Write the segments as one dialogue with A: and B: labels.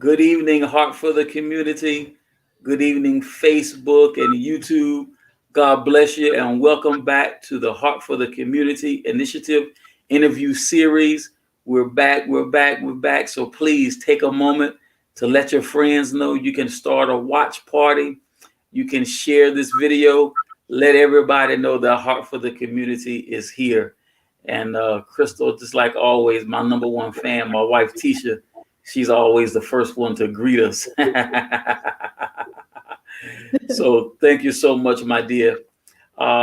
A: Good evening, Heart for the Community. Good evening, Facebook and YouTube. God bless you and welcome back to the Heart for the Community Initiative interview series. We're back, we're back, we're back. So please take a moment to let your friends know. You can start a watch party. You can share this video. Let everybody know that Heart for the Community is here. And Krystal, just like always, my number one fan, my wife, Tisha, she's always the first one to greet us. So thank you so much, my dear.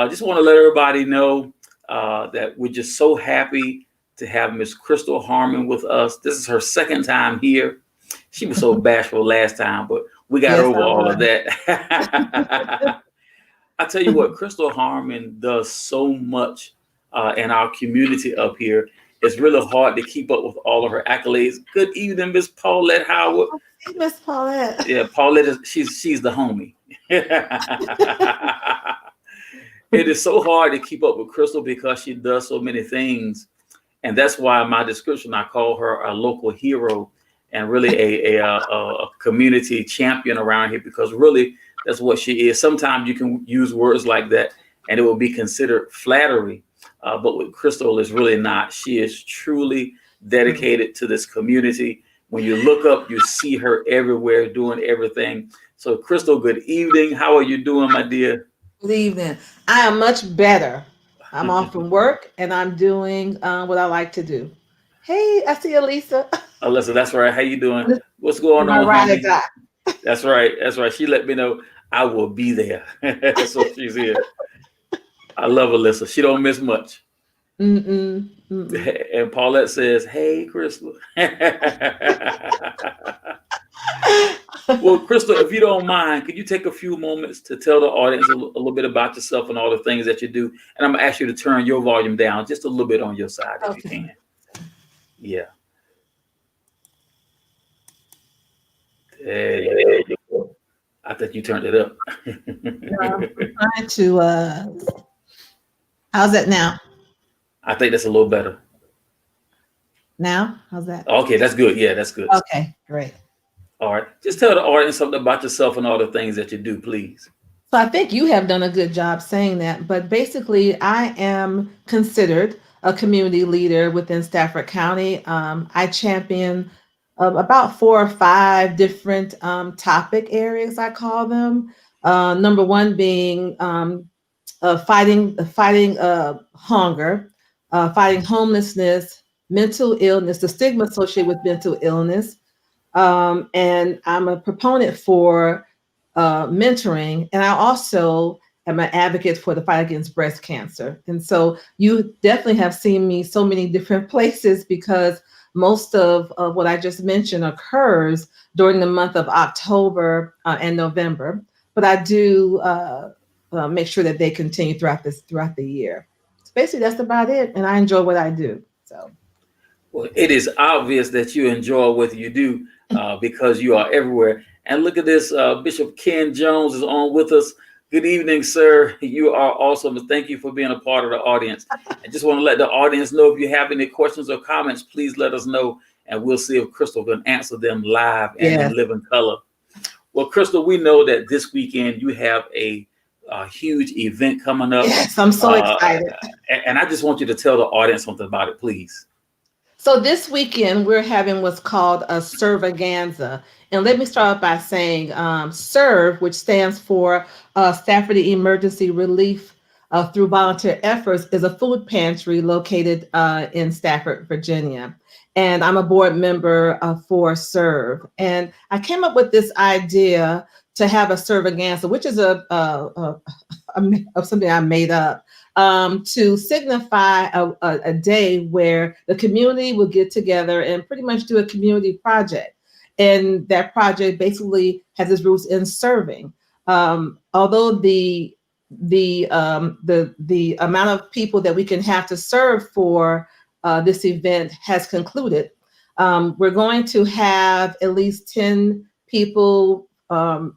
A: Just want to let everybody know that we're just so happy to have Miss Krystal Harmon with us. This is her second time here. She was so bashful last time, but we got over all of that. I tell you what, Krystal Harmon does so much in our community up here. It's really hard to keep up with all of her accolades. Good evening, Miss Paulette Howard.
B: Hey, Miss Paulette.
A: Yeah, Paulette she's the homie. It is so hard to keep up with Krystal because she does so many things, and that's why in my description I call her a local hero and really a community champion around here, because really that's what she is. Sometimes you can use words like that and it will be considered flattery. But with Krystal, is really not. She is truly dedicated to this community. When you look up, you see her everywhere doing everything. So Krystal, good evening. How are you doing, my dear?
B: Good evening. I am much better. I'm off from work and I'm doing what I like to do. Hey, I see Elisa.
A: Alyssa, that's right. How you doing? What's going on, honey? That's right. That's right. She let me know I will be there. So she's here. I love Alyssa. She don't miss much. And Paulette says, "Hey, Krystal." Well, Krystal, if you don't mind, could you take a few moments to tell the audience a little bit about yourself and all the things that you do? And I'm gonna ask you to turn your volume down just a little bit on your side, if you can. Yeah. There you go. I think you turned it up.
B: I'm trying to. How's that now?
A: I think that's a little better.
B: Now? How's that?
A: Okay, that's good. Yeah, that's good.
B: Okay, great.
A: All right. Just tell the audience something about yourself and all the things that you do, please.
B: So I think you have done a good job saying that, but basically I am considered a community leader within Stafford County. I champion about 4 or 5 different topic areas, I call them. Number one being fighting hunger, fighting homelessness, mental illness, the stigma associated with mental illness. And I'm a proponent for mentoring, and I also am an advocate for the fight against breast cancer. And so you definitely have seen me so many different places, because most of what I just mentioned occurs during the month of October and November. But I do make sure that they continue throughout the year. So basically, that's about it. And I enjoy what I do. So,
A: well, it is obvious that you enjoy what you do because you are everywhere. And look at this, Bishop Ken Jones is on with us. Good evening, sir. You are awesome. Thank you for being a part of the audience. I just want to let the audience know, if you have any questions or comments, please let us know, and we'll see if Krystal can answer them live and in living color. Well, Krystal, we know that this weekend you have a huge event coming up.
B: Yes, I'm so excited.
A: And I just want you to tell the audience something about it, please.
B: So this weekend, we're having what's called a Servaganza. And let me start by saying SERVE, which stands for Stafford Emergency Relief through Volunteer Efforts, is a food pantry located in Stafford, Virginia. And I'm a board member for SERVE. And I came up with this idea to have a Servaganza, which is something I made up, to signify a day where the community will get together and pretty much do a community project. And that project basically has its roots in serving. Although the amount of people that we can have to serve for this event has concluded, we're going to have at least 10 people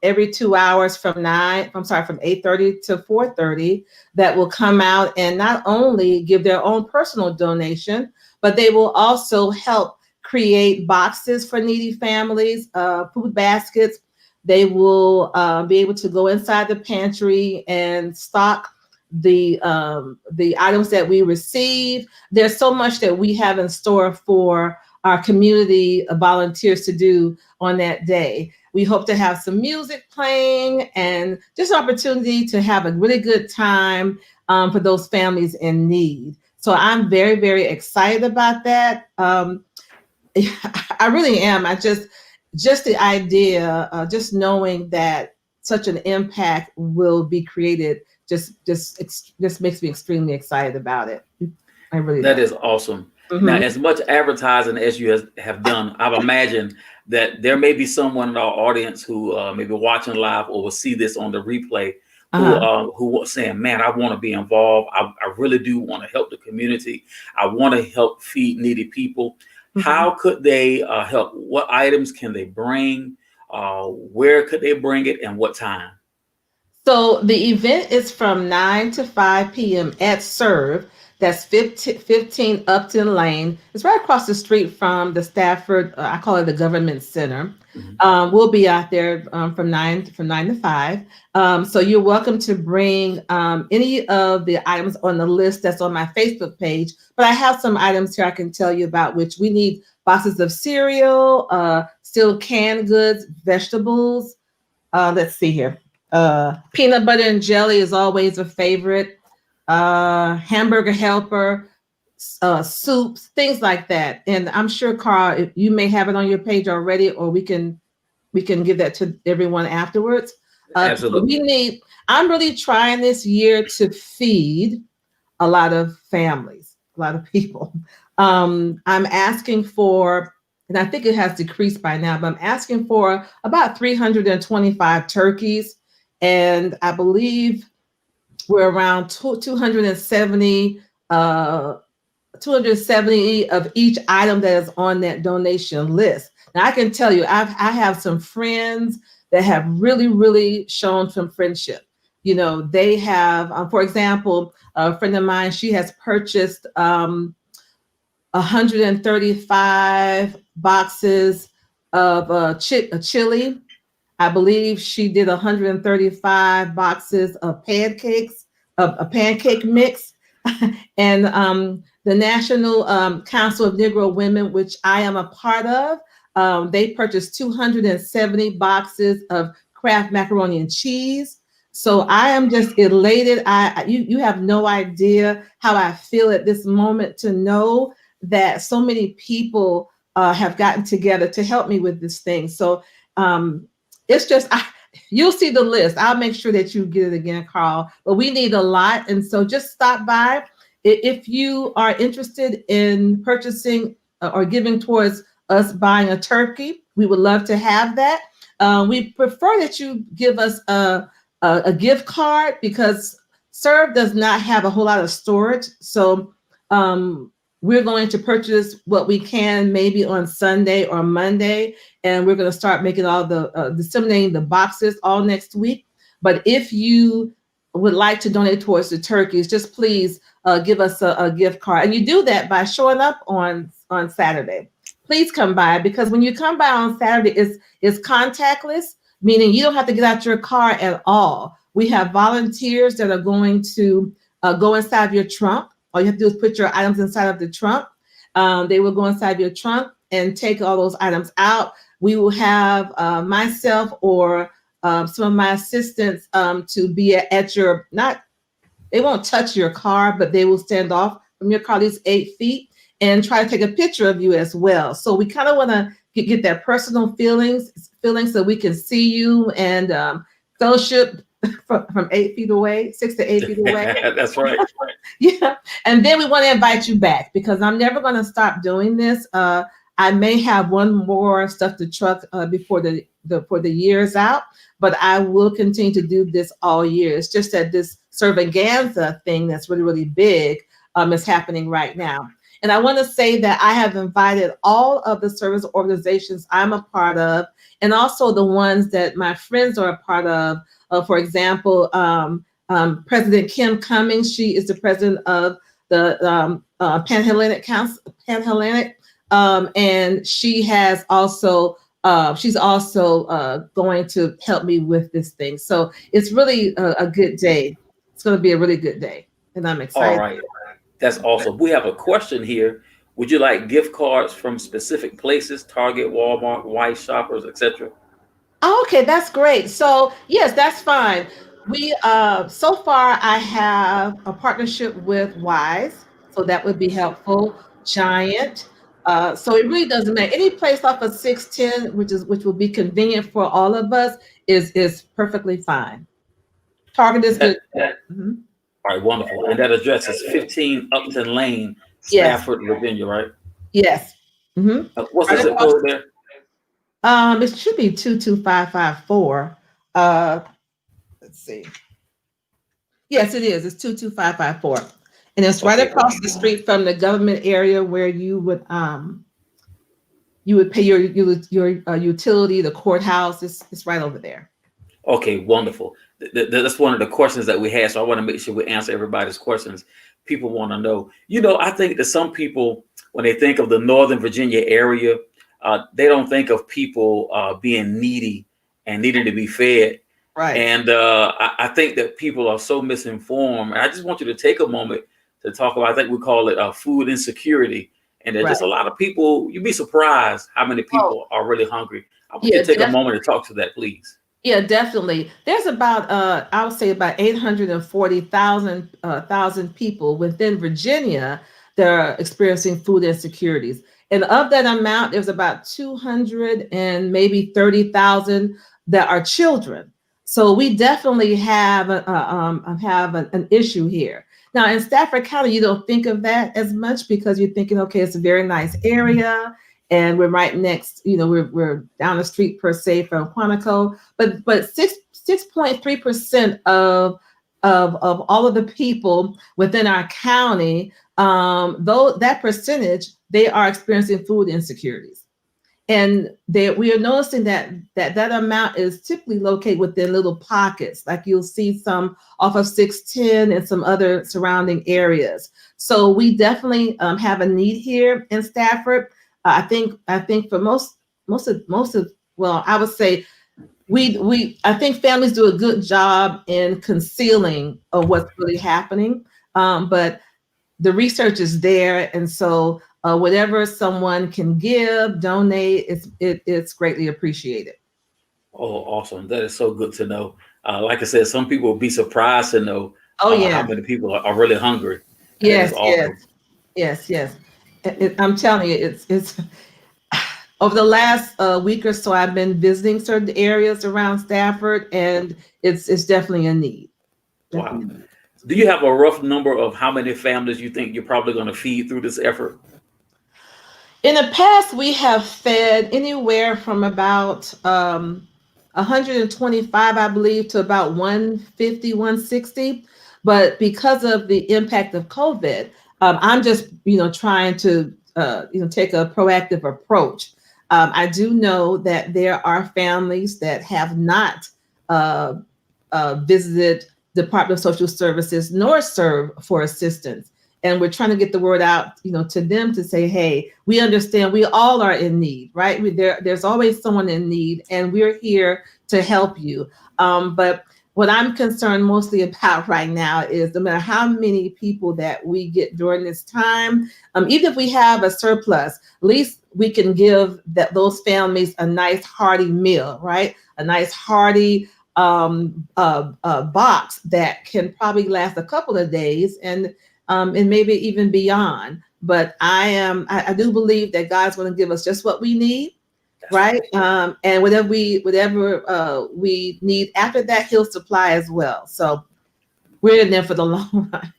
B: every 2 hours from 8:30 to 4:30 that will come out and not only give their own personal donation, but they will also help create boxes for needy families, food baskets. They will be able to go inside the pantry and stock the items that we receive. There's so much that we have in store for our community volunteers to do on that day. We hope to have some music playing and just opportunity to have a really good time for those families in need. So I'm very, very excited about that. I really am. Just the idea, just knowing that such an impact will be created, just makes me extremely excited about it. I really
A: That
B: does.
A: is awesome. Now,
B: Hmm.
A: as much advertising as you have done, I've imagined that there may be someone in our audience who may be watching live or will see this on the replay
B: Uh-huh.
A: who was saying, "Man, I want to be involved. I really do want to help the community. I want to help feed needy people."
B: Mhm.
A: How could they help? What items can they bring? Where could they bring it, and what time?
B: So the event is from 9 to 5 p.m. at Serve. That's 15 Upton Lane. It's right across the street from the Stafford, I call it the Government Center.
A: Mhm.
B: We'll be out there from nine to 5. So you're welcome to bring any of the items on the list that's on my Facebook page. But I have some items here I can tell you about, which we need boxes of cereal, still canned goods, vegetables, let's see here. Peanut butter and jelly is always a favorite. Hamburger helper, soups, things like that. And I'm sure, Carl, if you may have it on your page already, or we can give that to everyone afterwards. But we
A: Absolutely.
B: need. I'm really trying this year to feed a lot of families, a lot of people. I'm asking for, and I think it has decreased by now, but I'm asking for about 325 turkeys. And I believe we're around 270, 270 of each item that is on that donation list. Now I can tell you, I have some friends that have really, really shown some friendship. They have, for example, a friend of mine, she has purchased 135 boxes of chili. I believe she did 135 boxes of pancakes, of a pancake mix. And the National Council of Negro Women, which I am a part of, they purchased 270 boxes of Kraft macaroni and cheese. So I am just elated. You have no idea how I feel at this moment to know that so many people have gotten together to help me with this thing. So it's just you'll see the list. I'll make sure that you get it again, Carl. But we need a lot, and so just stop by if you are interested in purchasing or giving towards us buying a turkey. We would love to have that. We prefer that you give us a gift card because Serve does not have a whole lot of storage. So we're going to purchase what we can maybe on Sunday or Monday, and we're going to start making all the disseminating the boxes all next week. But if you would like to donate towards the turkeys, just please give us a gift card, and you do that by showing up on Saturday. Please come by because when you come by on Saturday, it's contactless, meaning you don't have to get out your car at all. We have volunteers that are going to go inside of your trunk. All you have to do is put your items inside of the trunk. They will go inside your trunk and take all those items out. We will have myself or some of my assistants to be at your, not, they won't touch your car, but they will stand off from your car at least 8 feet and try to take a picture of you as well. So we kind of want to get that personal feelings so we can see you and fellowship from 8 feet away, 6 to 8 feet away.
A: That's right.
B: Yeah. And then we want to invite you back because I'm never going to stop doing this. I may have one more stuff to truck before the year is out, but I will continue to do this all year. It's just that this Cervanganza thing that's really, really big is happening right now. And I want to say that I have invited all of the service organizations I'm a part of, and also the ones that my friends are a part of. For example, President Kim Cummings, she is the president of the Panhellenic Council, Panhellenic And she's also going to help me with this thing. So it's really a good day. It's going to be a really good day, and I'm
A: All
B: excited.
A: right. That's awesome. We have a question here. Would you like gift cards from specific places, Target, Walmart, White Shoppers, etc.?
B: Oh, okay, that's great. So yes, that's fine. We so far I have a partnership with Wise, so that would be helpful. Giant. So it really doesn't matter. Any place off of 610, which will be convenient for all of us, is perfectly fine. Target is good.
A: That
B: Mhm.
A: all right, wonderful. And that address is 15 Upton Lane,
B: Yes,
A: Stafford, Virginia, right?
B: yes. Hmm.
A: What's the
B: Right
A: zip
B: across.
A: code there?
B: It should be 22554. Let's see. Yes, it is. It's 22554. And it's right
A: Okay,
B: across the street from the government area where you would pay your utility, the courthouse. It's right over there.
A: okay, wonderful. That's one of the questions that we had. So I want to make sure we answer everybody's questions. People want to know. I think that some people, when they think of the Northern Virginia area, they don't think of people being needy and needing to be fed.
B: Right.
A: And I think that people are so misinformed. And I just want you to take a moment to talk about, I think we call it food insecurity. And there's
B: Right.
A: just a lot of people, you'd be surprised how many
B: Oh,
A: people are really hungry. I want you
B: yeah,
A: to take a moment to talk to that, please.
B: yeah, definitely. There's about I would say about 840,000 thousand people within Virginia that are experiencing food insecurities. And of that amount, there's about 200 and maybe 30,000 that are children. So we definitely have an issue here. Now in Stafford County, you don't think of that as much because you're thinking, okay, it's a very nice area, and we're right next, we're down the street per se from Quantico, but 6.3% of all of the people within our county, though that percentage, they are experiencing food insecurities. And we are noticing that amount is typically located within little pockets, like you'll see some off of 610 and some other surrounding areas. So we definitely have a need here in Stafford. I think for most of well, I would say I think families do a good job in concealing of what's really happening. But the research is there, and so whatever someone can give, donate, it's greatly appreciated.
A: Oh, awesome. That is so good to know. Like I said, some people will be surprised to know
B: Oh
A: how
B: yeah,
A: many people are really hungry. And that is
B: yes, yes,
A: awesome.
B: yes, yes. I'm telling you, it's over the last week or so, I've been visiting certain areas around Stafford, and it's definitely a need.
A: Wow.
B: Definitely.
A: Do you have a rough number of how many families you think you're probably going to feed through this effort?
B: In the past, we have fed anywhere from about 125, I believe, to about 150, 160. But because of the impact of COVID, I'm just, trying to, take a proactive approach. I do know that there are families that have not uh, visited Department of Social Services nor serve for assistance. And we're trying to get the word out, to them to say, hey, we understand we all are in need, right? There's always someone in need, and we're here to help you. But what I'm concerned mostly about right now is no matter how many people that we get during this time, even if we have a surplus, at least we can give those families a nice hearty meal, right? A nice hearty box that can probably last a couple of days, and maybe even beyond. But I do believe that God's going to give us just what we need,
A: That's
B: right?
A: right.
B: And whatever we need after that, He'll supply as well. So we're in there for the long run.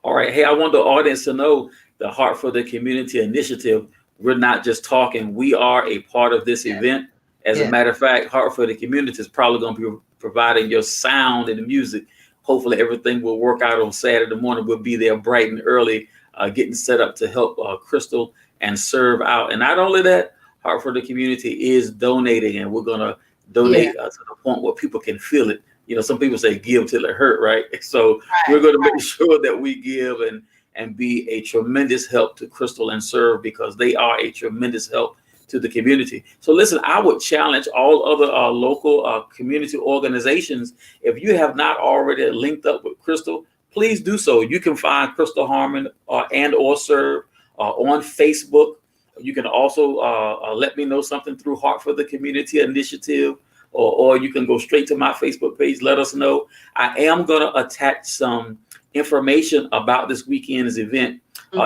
A: All right. Hey, I want the audience to know the Heart for the Community initiative. We're not just talking, we are a part of this
B: Yes,
A: event. As a
B: yes,
A: matter of fact, Heart for the Community is probably going to be providing your sound and the music. Hopefully, everything will work out on Saturday morning. We'll be there bright and early, getting set up to help Krystal and serve out. And not only that, Heart for the Community is donating, and we're going to
B: yeah,
A: donate to the point where people can feel it. Some people say give till it hurt, right? So we're
B: right,
A: going to make sure that we give and be a tremendous help to Krystal and serve, because they are a tremendous help to the community. So listen, I would challenge all other local community organizations. If you have not already linked up with Krystal, please do so. You can find Krystal Harmon and or serve on Facebook. You can also let me know something through Heart for the Community Initiative, or you can go straight to my Facebook page. Let us know. I am going to attach some information about this weekend's event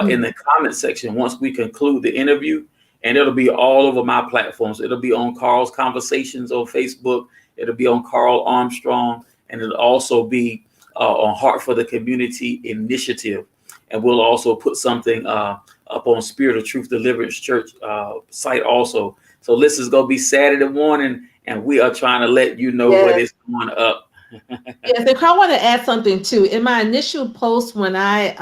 A: in the comment section once we conclude the interview. And it'll be all over my platforms. It'll be on Carl's Conversations on Facebook. It'll be on Carl Armstrong. And it'll also be on Heart for the Community Initiative. And we'll also put something up on Spirit of Truth Deliverance Church site also. So this is going to be Saturday morning, and we are trying to let you know what is going up.
B: Yes, and I want to add something too. In my initial post, when I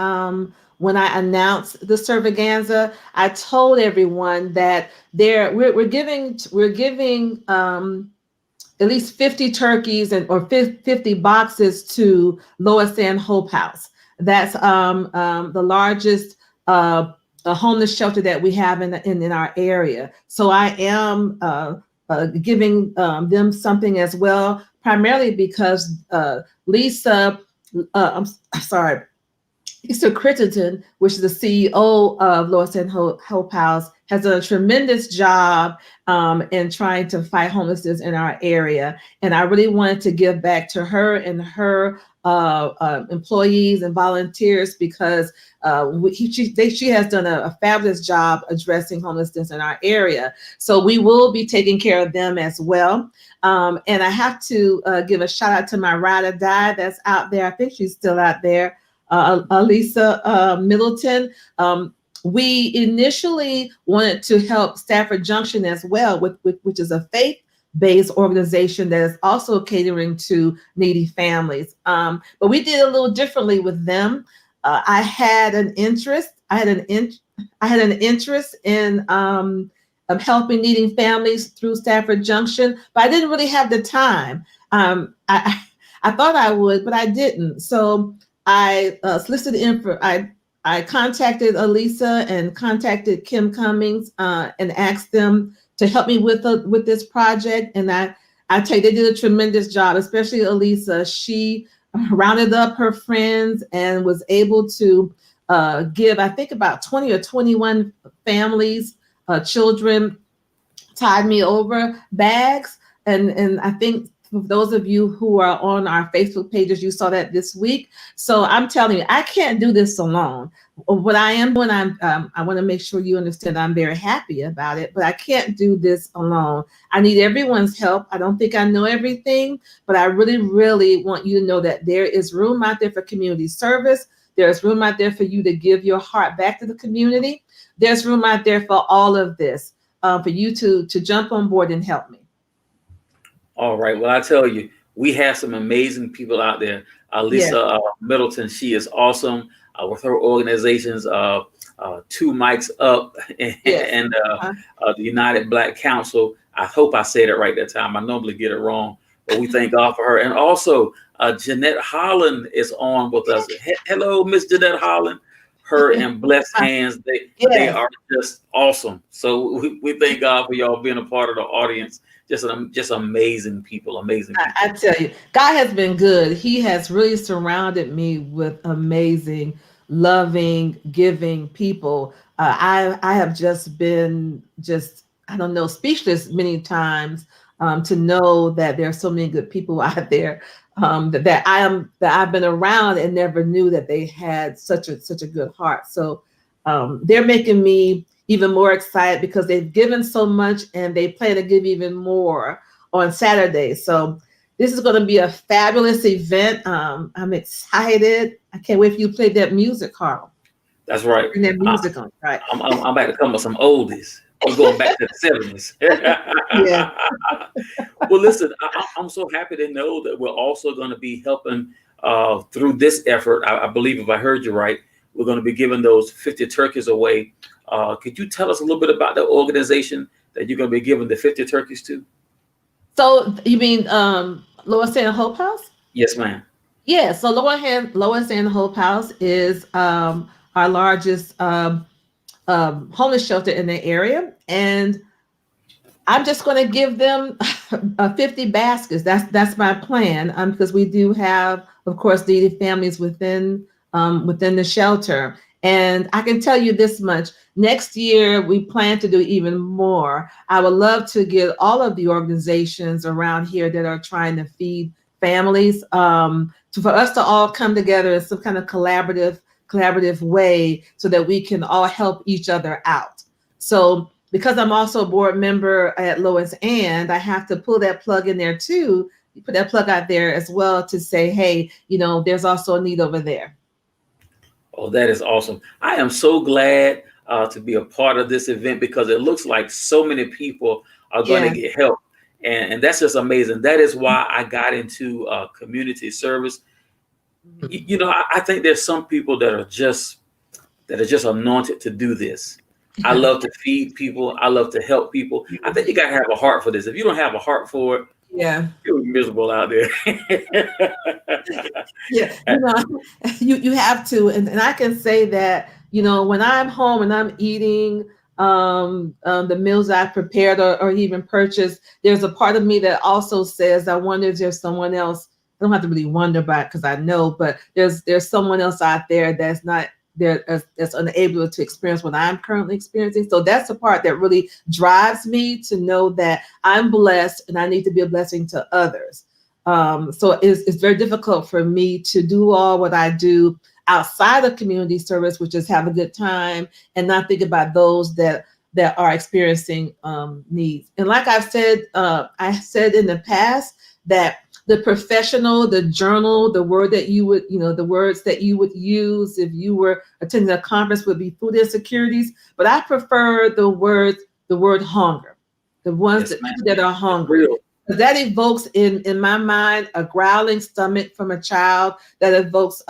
B: announced the Cervaganza, I told everyone that we're giving at least 50 turkeys or 50 boxes to Lois Ann Hope House. That's the largest homeless shelter that we have in our area. So I am giving them something as well, primarily because Lisa, I'm sorry, Lisa Critterton, which is the CEO of Lois and Hope House, has done a tremendous job in trying to fight homelessness in our area. And I really wanted to give back to her and her employees and volunteers, because she has done a fabulous job addressing homelessness in our area. So we will be taking care of them as well. And I have to give a shout out to my ride or die that's out there. I think she's still out there. Lisa Middleton. We initially wanted to help Stafford Junction as well, which is a faith-based organization that is also catering to needy families. But we did a little differently with them. I had an interest. I had an interest in helping needing families through Stafford Junction, but I didn't really have the time. I thought I would, but I didn't. So I solicited info. I contacted Elisa and contacted Kim Cummings and asked them to help me with this project. And I tell you, they did a tremendous job, especially Elisa. She rounded up her friends and was able to give, I think, about 20 or 21 families, children, tied me over bags. And I think for those of you who are on our Facebook pages, you saw that this week. So I'm telling you, I can't do this alone. What I am doing, I want to make sure you understand I'm very happy about it, but I can't do this alone. I need everyone's help. I don't think I know everything, but I really, really want you to know that there is room out there for community service. There's room out there for you to give your heart back to the community. There's room out there for all of this, for you to jump on board and help me.
A: All right. Well, I tell you, we have some amazing people out there. Lisa Middleton, she is awesome with her organizations, Two Mics Up and the United Black Council. I hope I said it right that time. I normally get it wrong, but we thank God for her. And also, Jeanette Holland is on with us. Hello, Miss Jeanette Holland. Her and Blessed Hands, they are just awesome. So we thank God for y'all being a part of the audience. Just amazing people, amazing people.
B: I tell you, God has been good. He has really surrounded me with amazing, loving, giving people. I have just been I don't know, speechless many times to know that there are so many good people out there that I've been around and never knew that they had such a good heart. So they're making me even more excited because they've given so much and they plan to give even more on Saturday. So this is going to be a fabulous event. I'm excited. I can't wait for you to play that music, Carl.
A: That's right.
B: Bring that music on, right?
A: I'm about to come with some oldies. We're going back to the 70s.
B: Yeah.
A: Well, listen, I'm so happy to know that we're also going to be helping through this effort. I believe if I heard you right, we're going to be giving those 50 turkeys away. Could you tell us a little bit about the organization that you're going to be giving the 50 turkeys to?
B: So you mean Lois and Hope House?
A: Yes, ma'am.
B: Yeah. So Lois and Hope House is our largest homeless shelter in the area, and I'm just going to give them 50 baskets. That's my plan. Because we do have, of course, needy families within the shelter. And I can tell you this much: next year we plan to do even more. I would love to get all of the organizations around here that are trying to feed families, for us to all come together in some kind of collaborative way, so that we can all help each other out. So because I'm also a board member at Lois and I have to pull that plug in there too, put that plug out there as well to say, hey, there's also a need over there.
A: Oh, that is awesome. I am so glad to be a part of this event because it looks like so many people are going to
B: Yeah.
A: get help. And that's just amazing. That is why I got into community service.
B: Mhm.
A: I think there's some people that are just anointed to do this. I
B: Yeah.
A: love to feed people. I love to help people. I think you got to have a heart for this. If you don't have a heart for it,
B: Yeah.
A: you're miserable out there.
B: Yeah, you have to, and I can say that when I'm home and I'm eating the meals I prepared or even purchased, there's a part of me that also says, I wonder if there's someone else. I don't have to really wonder about it because I know, but there's someone else out there that's not there, that's unable to experience what I'm currently experiencing. So that's the part that really drives me to know that I'm blessed and I need to be a blessing to others. So it's very difficult for me to do all what I do outside of community service, which is have a good time and not think about those that are experiencing needs. And like I said in the past that the professional, the journal, the word that you would, the words that you would use if you were attending a conference would be food insecurities. But I prefer the word hunger, the ones
A: Yes,
B: that
A: man.
B: people that are
A: It's
B: hungry.
A: real.
B: That evokes in my mind a growling stomach from a child. That evokes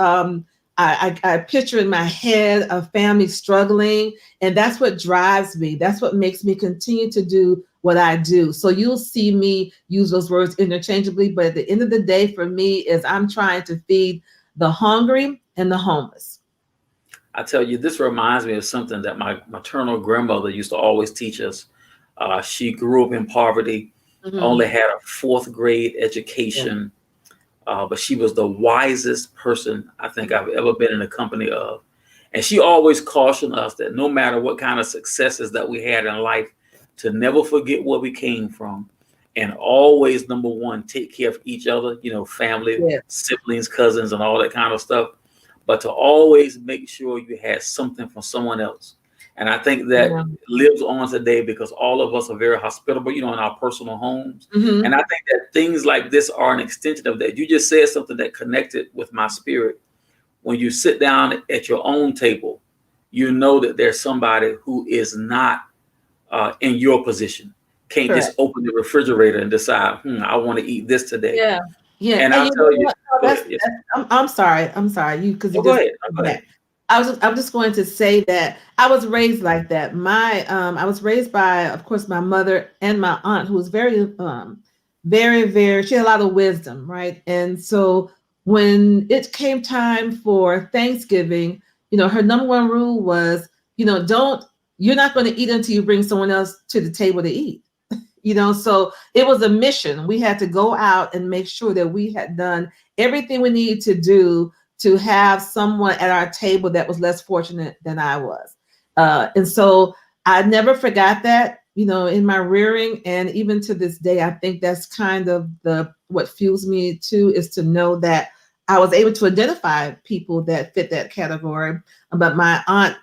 B: I picture in my head a family struggling, and that's what drives me. That's what makes me continue to do what I do. So you'll see me use those words interchangeably, but at the end of the day, for me, is I'm trying to feed the hungry and the homeless.
A: I tell you, this reminds me of something that my maternal grandmother used to always teach us. She grew up in poverty,
B: Mhm.
A: only had a fourth grade
B: Yeah.
A: education, but she was the wisest person I think I've ever been in the company of. And she always cautioned us that no matter what kind of successes that we had in life, to never forget where we came from. And always, number one, take care of each other, family,
B: Yeah.
A: siblings, cousins, and all that kind of stuff. But to always make sure you had something from someone else. And I think that
B: Yeah.
A: lives on today because all of us are very hospitable, in our personal homes. And
B: Hmm.
A: I think that things like this are an extension of that. You just said something that connected with my spirit. When you sit down at your own table, you know that there's somebody who is not in your position. Can't just
B: Correct.
A: open the refrigerator and decide, I want to eat this today.
B: Yeah. Yeah.
A: And
B: And
A: I'll
B: you
A: tell
B: know
A: you,
B: what? Oh,
A: go ahead. Yes.
B: I'm sorry. I'm sorry. You
A: Oh, go
B: just
A: ahead. Oh, go
B: that.
A: ahead.
B: I'm just going to say that I was raised like that. I was raised by, of course, my mother and my aunt, who was very, she had a lot of wisdom, right? And so when it came time for Thanksgiving, her number one rule was, don't you're not going to eat until you bring someone else to the table to eat. So it was a mission. We had to go out and make sure that we had done everything we needed to do to have someone at our table that was less fortunate than I was. And so I never forgot that, in my rearing. And even to this day, I think that's kind of what fuels me too, is to know that I was able to identify people that fit that category. But my aunt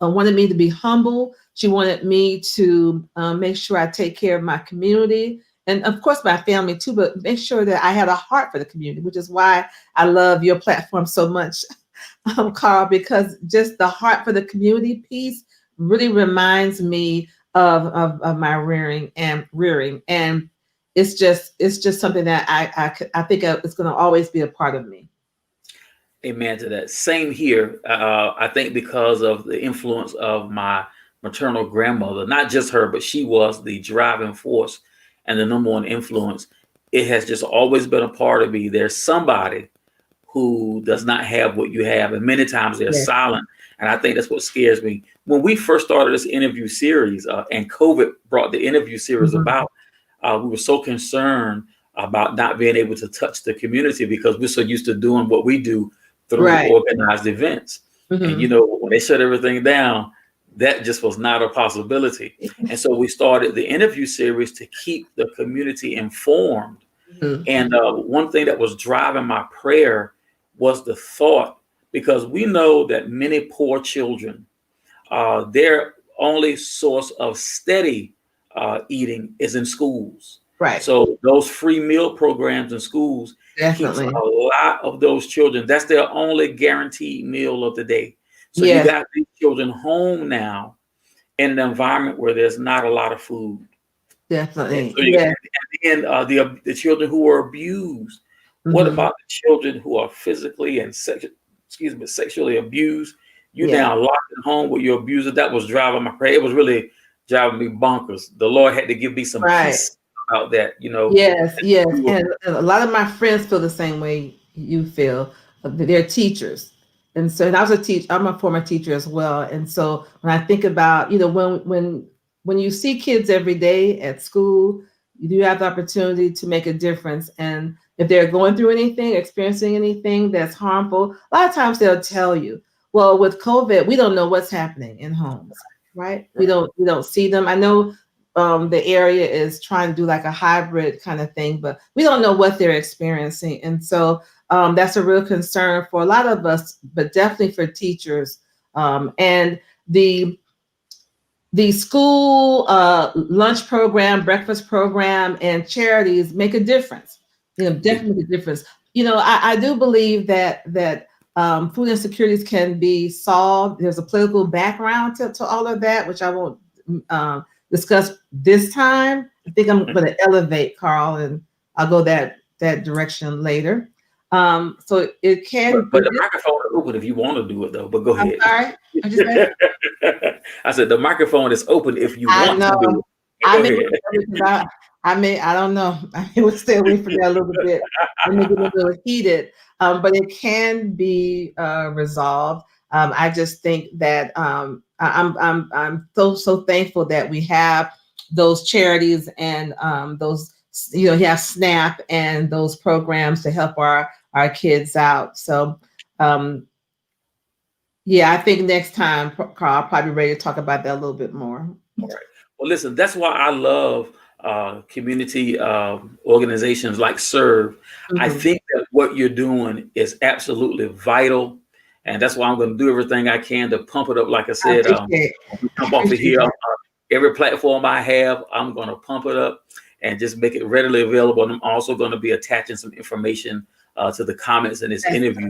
B: wanted me to be humble. She wanted me to make sure I take care of my community and, of course, my family too, but make sure that I had a heart for the community, which is why I love your platform so much, Carl, because just the heart for the community piece really reminds me of my rearing. And it's just something that I think it's going to always be a part of me.
A: Amen to that. Same here. I think because of the influence of my maternal grandmother, not just her, but she was the driving force and the number one influence. It has just always been a part of me. There's somebody who does not have what you have, and many times they're
B: Yes.
A: silent. And I think that's what scares me. When we first started this interview series, and COVID brought the interview series
B: Mhm.
A: about, we were so concerned about not being able to touch the community because we're so used to doing what we do through
B: Right.
A: organized events. And
B: Mhm.
A: when they shut everything down, that just was not a possibility. And so we started the interview series to keep the community informed.
B: Mhm.
A: And one thing that was driving my prayer was the thought, because we know that many poor children, their only source of steady eating is in schools.
B: Right.
A: So those free meal programs in schools keeps
B: Definitely.
A: a lot of those children. That's their only guaranteed meal of the day. So you
B: Yes,
A: got these children home now in an environment where there's not a lot of food. And
B: definitely.
A: so
B: Yes.
A: and then the children who are abused. What
B: Mhm.
A: about the children who are physically and sexually abused? You
B: Yeah.
A: now locked at home with your abuser. That was driving my prayer. It was really driving me bonkers. The Lord had to give me some
B: Right.
A: peace about that.
B: Yes, yes,
A: We were-
B: and a lot of my friends feel the same way you feel. They're teachers, and so and I was a teacher. I'm a former teacher as well, and so when I think about when you see kids every day at school, you do have the opportunity to make a difference. And if they're going through anything, experiencing anything that's harmful, a lot of times they'll tell you. Well, with COVID, we don't know what's happening in homes, right? We don't see them. I know the area is trying to do like a hybrid kind of thing, but we don't know what they're experiencing. And so that's a real concern for a lot of us, but definitely for teachers. And the the school lunch program, breakfast program, and charities make a difference. Definitely make a difference. I do believe that food insecurities can be solved. There's a political background to all of that, which I won't discuss this time. I think I'm going to elevate Carl, and I'll go that direction later. So it can.
A: but the microphone is open if you want to do it though. But go
B: I'm
A: ahead.
B: sorry. What'd you say?
A: I said the microphone is open if you
B: I
A: want to do
B: know.
A: it. But
B: I
A: go
B: may,
A: ahead.
B: I don't know. I may would stay away from that a little bit. I may get a little heated, but it can be resolved. I just think that I'm so thankful that we have those charities and those you have SNAP and those programs to help our kids out. So um, yeah, I think next time, Carl, I'll probably ready to talk about that a little bit more.
A: All right. Well, listen, that's why I love community organizations like Serve. I
B: Mhm.
A: think that what you're doing is absolutely vital. And that's why I'm going to do everything I can to pump it up. Like I
B: I
A: said,
B: appreciate
A: when we
B: I
A: jump off of
B: appreciate
A: here,
B: that.
A: every platform I have, I'm going to pump it up and just make it readily available. And I'm also going to be attaching some information to the comments in this
B: That's
A: interview.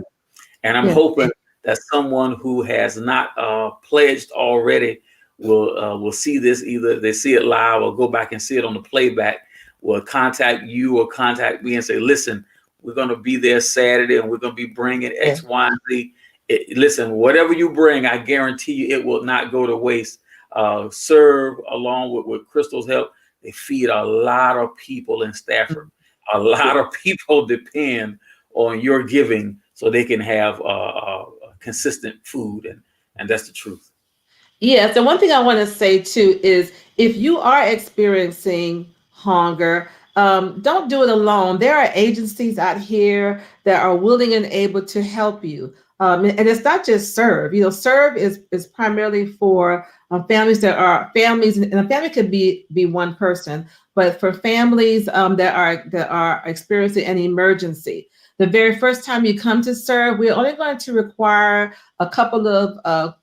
A: And I'm
B: yeah.
A: hoping that someone who has not pledged already will see this, either they see it live or go back and see it on the playback, will contact you or contact me and say, listen, we're going to be there Saturday and we're going to be bringing
B: Yeah.
A: X, Y, and Z. Listen, whatever you bring, I guarantee you it will not go to waste. Serve, along with Krystal's help, they feed a lot of people in Stafford. A lot of people depend on your giving so they can have consistent food, and that's the truth.
B: Yes, and one thing I want to say too is if you are experiencing hunger, don't do it alone. There are agencies out here that are willing and able to help you. And it's not just Serve. Serve is primarily for families, and a family could be one person, but for families that are experiencing an emergency. The very first time you come to Serve, we're only going to require a couple of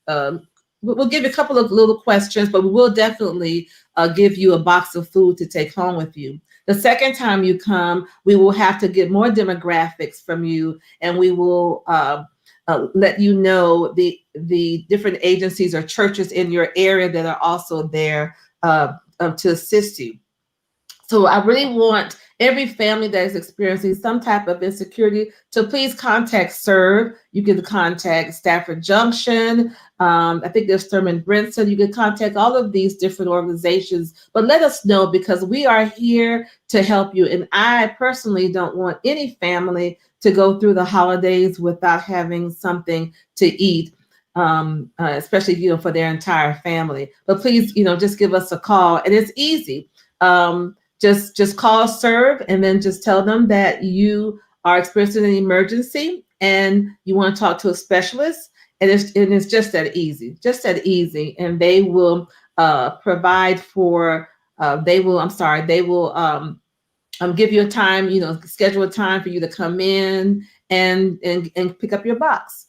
B: um, we'll give you a couple of little questions, but we will definitely give you a box of food to take home with you. The second time you come, we will have to get more demographics from you, and we will let you know the different agencies or churches in your area that are also there to assist you. So I really want every family that is experiencing some type of insecurity to please contact Serve. You can contact Stafford Junction. I think there's Thurman Brinson. You can contact all of these different organizations, but let us know because we are here to help you. And I personally don't want any family to go through the holidays without having something to eat. especially for their entire family. But please, just give us a call, and it's easy. Just call serve, and then just tell them that you are experiencing an emergency and you want to talk to a specialist, and it's just that easy, and they will provide for. They will. I'm sorry. They will give you a time. Schedule a time for you to come in and pick up your box.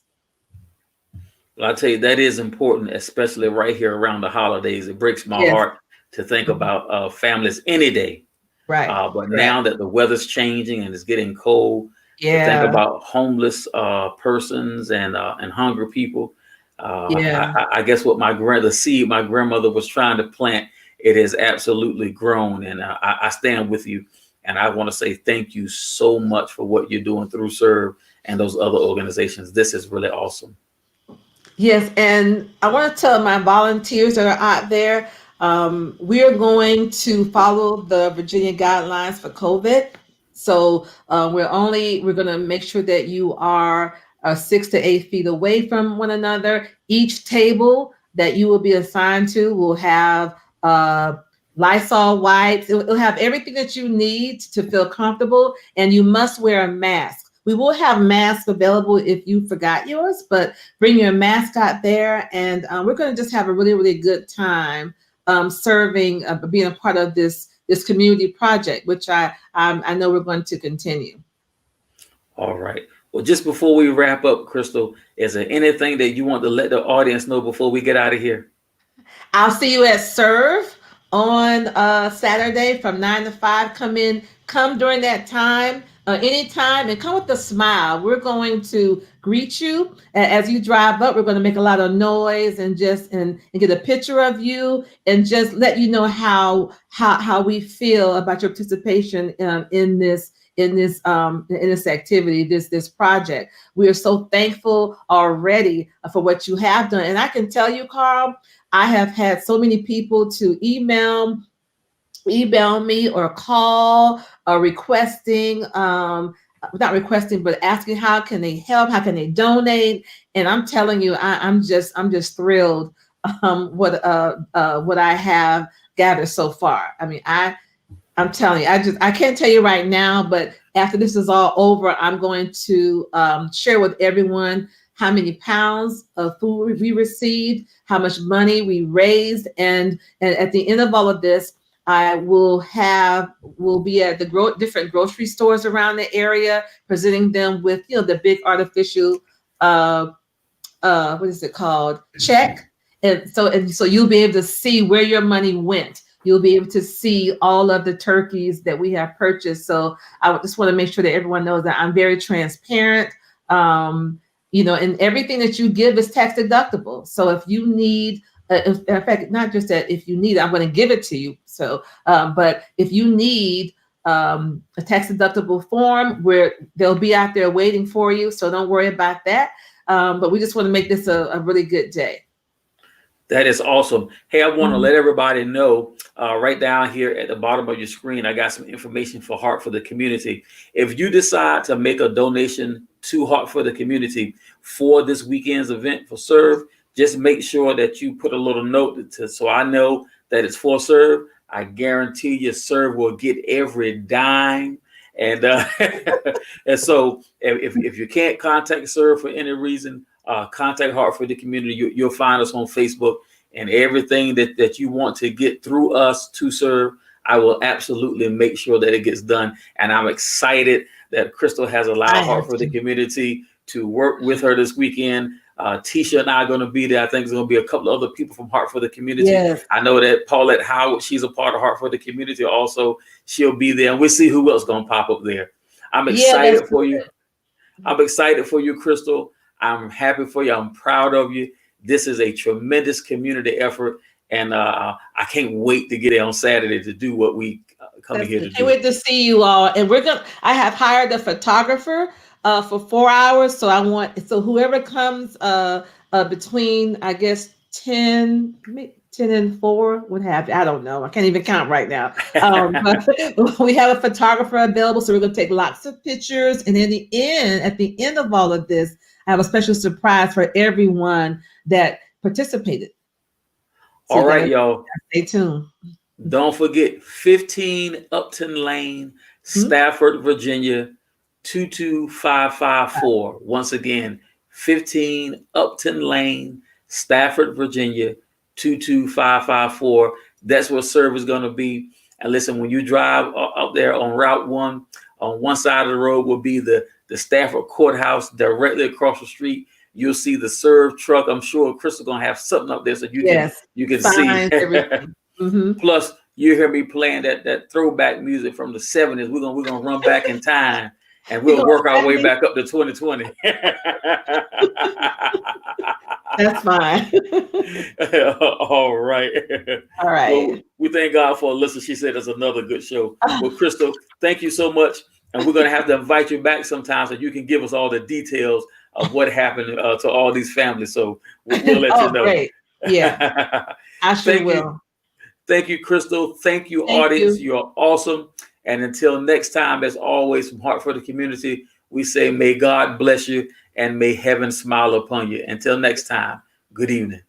A: Well, I tell you, that is important, especially right here around the holidays. It breaks my
B: Yes.
A: heart to think about families any day.
B: Right.
A: But
B: Correct.
A: now that the weather's changing and it's getting cold, to think
B: Yeah.
A: about homeless persons and hungry people,
B: Yeah.
A: I guess what the seed my grandmother was trying to plant, it has absolutely grown, and I stand with you. And I want to say thank you so much for what you're doing through Serve and those other organizations. This is really awesome.
B: Yes, and I want to tell my volunteers that are out there, we are going to follow the Virginia guidelines for COVID. So we're going to make sure that you are 6 to 8 feet away from one another. Each table that you will be assigned to will have uh, Lysol wipes. It'll have everything that you need to feel comfortable, and you must wear a mask. We will have masks available if you forgot yours, but bring your mascot there, and we're going to just have a really, really good time serving, being a part of this community project, which I know we're going to continue.
A: All right. Well, just before we wrap up, Krystal, is there anything that you want to let the audience know before we get out of here?
B: I'll see you at Serve on Saturday from 9 to 5. Come during that time, anytime, and come with a smile. We're going to greet you as you drive up. We're going to make a lot of noise and and get a picture of you and just let you know how we feel about your participation in this activity, this project. We are so thankful already for what you have done, and I can tell you, Carl, I have had so many people to email me or call requesting, not requesting, but asking how can they help, how can they donate. And I'm telling you, I'm just thrilled what I have gathered so far. I mean, I'm telling you, I can't tell you right now, but after this is all over, I'm going to share with everyone how many pounds of food we received, how much money we raised, and at the end of all of this, I will be at the different grocery stores around the area, presenting them with the big artificial uh, what is it called, check, and so you'll be able to see where your money went. You'll be able to see all of the turkeys that we have purchased. So I just want to make sure that everyone knows that I'm very transparent. And everything that you give is tax deductible. So if you need, in fact, not just that if you need, I'm going to give it to you. So, but if you need a tax deductible form, where they'll be out there waiting for you. So don't worry about that. But we just want to make this a really good day.
A: That is awesome. Hey, I want to let everybody know right down here at the bottom of your screen, I got some information for Heart for the Community. If you decide to make a donation to Heart for the Community for this weekend's event for Serve, just make sure that you put a little note so I know that it's for Serve. I guarantee you Serve will get every dime. And and so if you can't contact Serve for any reason, contact Heart for the Community. You'll find us on Facebook, and everything that you want to get through us to Serve, I will absolutely make sure that it gets done. And I'm excited that Krystal has allowed Heart for the Community to work with her this weekend. Tisha and I are going to be there. I think there's going to be a couple of other people from Heart for the Community.
B: Yes.
A: I know that Paulette Howard, she's a part of Heart for the Community also. She'll be there, and we'll see who else is going to pop up there. I'm excited for you. I'm excited for you, Krystal. I'm happy for you. I'm proud of you. This is a tremendous community effort, and I can't wait to get there on Saturday to do what we come here to do.
B: Can't wait to see you all. And I have hired a photographer for 4 hours. So whoever comes between, I guess, 10 and 4, what have you. I don't know. I can't even count right now. But we have a photographer available. So we're going to take lots of pictures. And at the end of all of this, I have a special surprise for everyone that participated. So
A: All
B: you got
A: right,
B: to
A: y'all.
B: stay tuned.
A: Don't forget 15 Upton Lane,
B: Mhm.
A: Stafford, Virginia, 22554. Once again, 15 Upton Lane, Stafford, Virginia, 22554. That's where service is going to be. And listen, when you drive up there on Route 1, on one side of the road will be the Stafford Courthouse. Directly across the street, you'll see the serve truck. I'm sure Krystal going to have something up there so
B: Yes,
A: you can see.
B: signs, everything. Hmm.
A: Plus, you hear me playing that throwback music from the 70s. We're gonna run back in time and
B: You
A: we'll
B: going
A: work our way
B: back?
A: back up to 2020.
B: That's fine.
A: All right.
B: All
A: Well,
B: right.
A: we thank God for Alyssa. She said it's another good show. Well, Krystal, thank you so much. And we're going to have to invite you back sometime so you can give us all the details of what happened to all these families. So we'll let you
B: Oh,
A: know.
B: great. Yeah, I sure
A: Thank you.
B: will.
A: Thank you, Krystal. Thank you,
B: Thank
A: audience.
B: you.
A: You're awesome. And until next time, as always, from Heart for the Community, we say, may God bless you and may heaven smile upon you. Until next time, good evening.